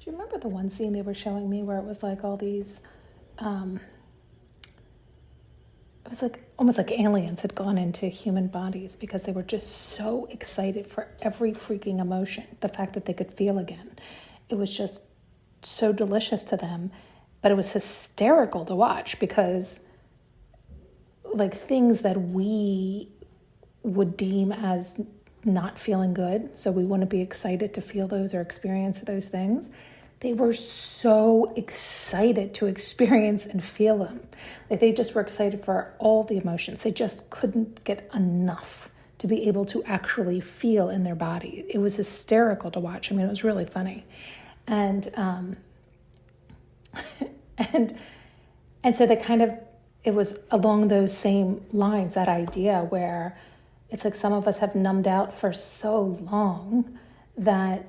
Do you remember the one scene they were showing me where it was like all these, it was like almost like aliens had gone into human bodies because they were just so excited for every freaking emotion. The fact that they could feel again. It was just so delicious to them, but it was hysterical to watch because like things that we would deem as not feeling good, so we wouldn't be excited to feel those or experience those things, they were so excited to experience and feel them. Like they just were excited for all the emotions. They just couldn't get enough to be able to actually feel in their body. It was hysterical to watch. I mean, it was really funny. And and so they kind of, it was along those same lines, that idea where it's like some of us have numbed out for so long that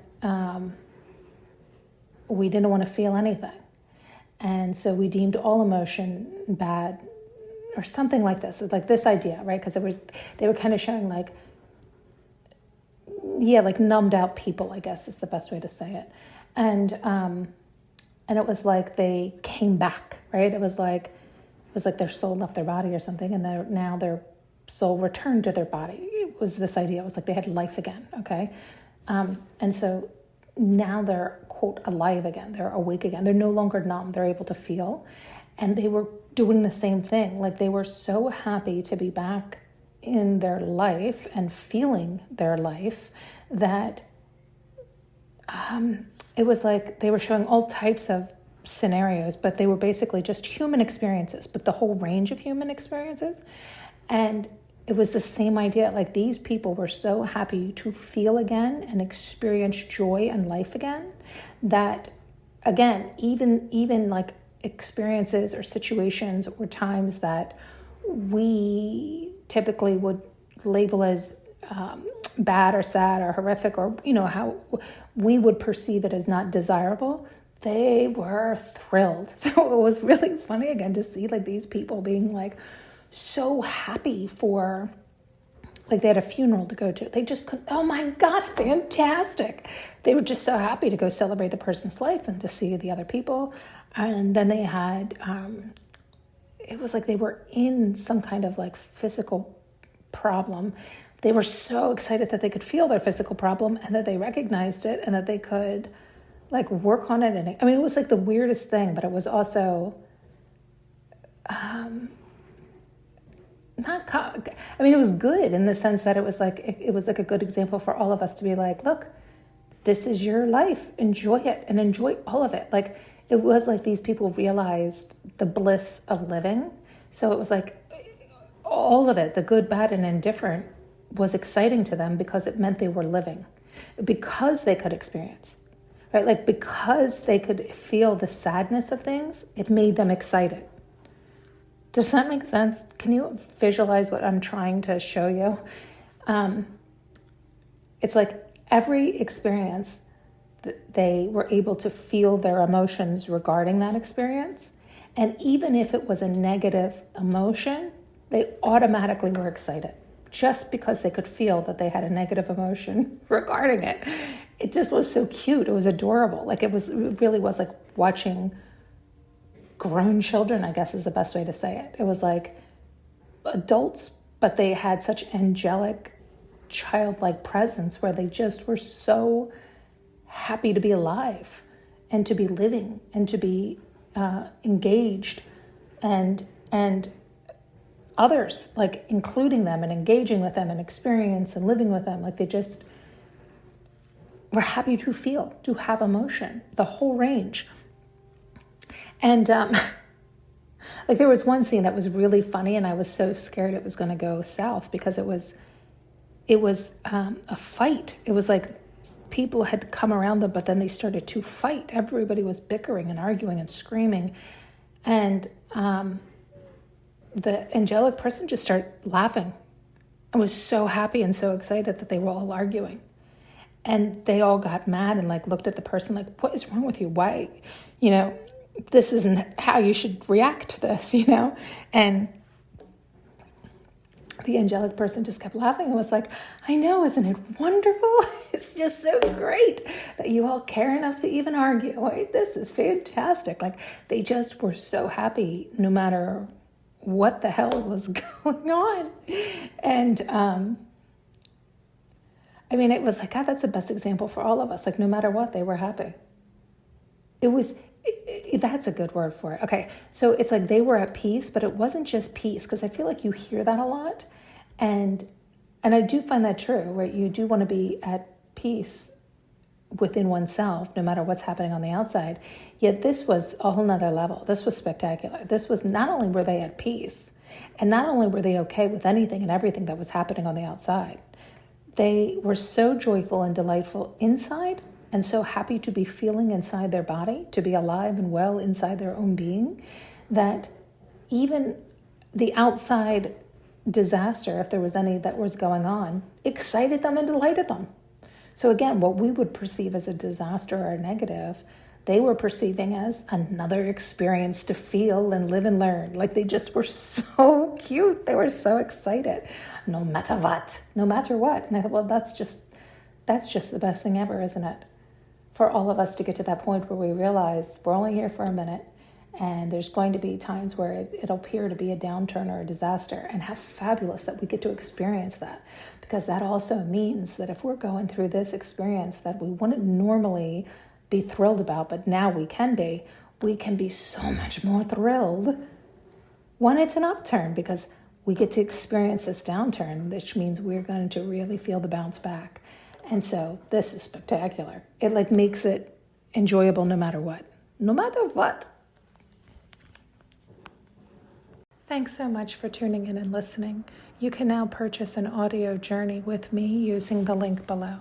we didn't want to feel anything. And so we deemed all emotion bad or something like this. It's like this idea, right? Because they were kind of showing like, like numbed out people, I guess is the best way to say it. And it was like they came back, right? It was like their soul left their body or something, and now their soul returned to their body. It was this idea. It was like they had life again, okay? And so now they're, quote, alive again. They're awake again. They're no longer numb. They're able to feel. And they were doing the same thing. Like they were so happy to be back in their life and feeling their life that it was like they were showing all types of scenarios, but they were basically just human experiences, but the whole range of human experiences. And it was the same idea. Like these people were so happy to feel again and experience joy and life again that, again, even like experiences or situations or times that we typically would label as bad or sad or horrific, or how we would perceive it as not desirable, they were thrilled. So it was really funny again to see like these people being like so happy for, like they had a funeral to go to. They just couldn't, oh my God, fantastic. They were just so happy to go celebrate the person's life and to see the other people. And then they had, it was like they were in some kind of like physical problem. They were so excited that they could feel their physical problem and that they recognized it and that they could like work on it. And I mean, it was like the weirdest thing, but it was also, it was good in the sense that it was like a good example for all of us to be like, look, this is your life. Enjoy it and enjoy all of it. Like it was like these people realized the bliss of living. So it was like all of it, the good, bad, and indifferent, was exciting to them because it meant they were living, because they could experience, right? Like because they could feel the sadness of things, it made them excited. Does that make sense? Can you visualize what I'm trying to show you? It's like every experience, they were able to feel their emotions regarding that experience. And even if it was a negative emotion, they automatically were excited just because they could feel that they had a negative emotion regarding it. It just was so cute. It was adorable. Like it really was like watching grown children, I guess is the best way to say it. It was like adults, but they had such angelic, childlike presence where they just were so happy to be alive and to be living and to be engaged and others, like including them and engaging with them and experience and living with them. Like they just were happy to feel, to have emotion, the whole range. And like there was one scene that was really funny, and I was so scared it was going to go south because it was a fight. It was like people had come around them, but then they started to fight. Everybody was bickering and arguing and screaming, and the angelic person just started laughing. I was so happy and so excited that they were all arguing. And they all got mad and like looked at the person like, what is wrong with you? Why, this isn't how you should react to this, And the angelic person just kept laughing and was like, I know, isn't it wonderful? It's just so great that you all care enough to even argue. Right? This is fantastic. Like, they just were so happy no matter what the hell was going on. And I mean, it was like, God, that's the best example for all of us. Like, no matter what, they were happy. That's a good word for it. Okay, so it's like they were at peace, but it wasn't just peace, because I feel like you hear that a lot. And I do find that true, right? You do want to be at peace within oneself, no matter what's happening on the outside. Yet this was a whole nother level. This was spectacular. This was, not only were they at peace, and not only were they okay with anything and everything that was happening on the outside, they were so joyful and delightful inside, and so happy to be feeling inside their body, to be alive and well inside their own being, that even the outside disaster, if there was any that was going on, excited them and delighted them. So again, what we would perceive as a disaster or a negative, they were perceiving as another experience to feel and live and learn. Like, they just were so cute. They were so excited, no matter what. And I thought, well, that's just the best thing ever, isn't it? For all of us to get to that point where we realize we're only here for a minute, and there's going to be times where it'll appear to be a downturn or a disaster, and how fabulous that we get to experience that. Because that also means that if we're going through this experience that we wouldn't normally be thrilled about, but now we can be so much more thrilled when it's an upturn, because we get to experience this downturn, which means we're going to really feel the bounce back. And so this is spectacular. It like makes it enjoyable no matter what. No matter what. Thanks so much for tuning in and listening. You can now purchase an audio journey with me using the link below.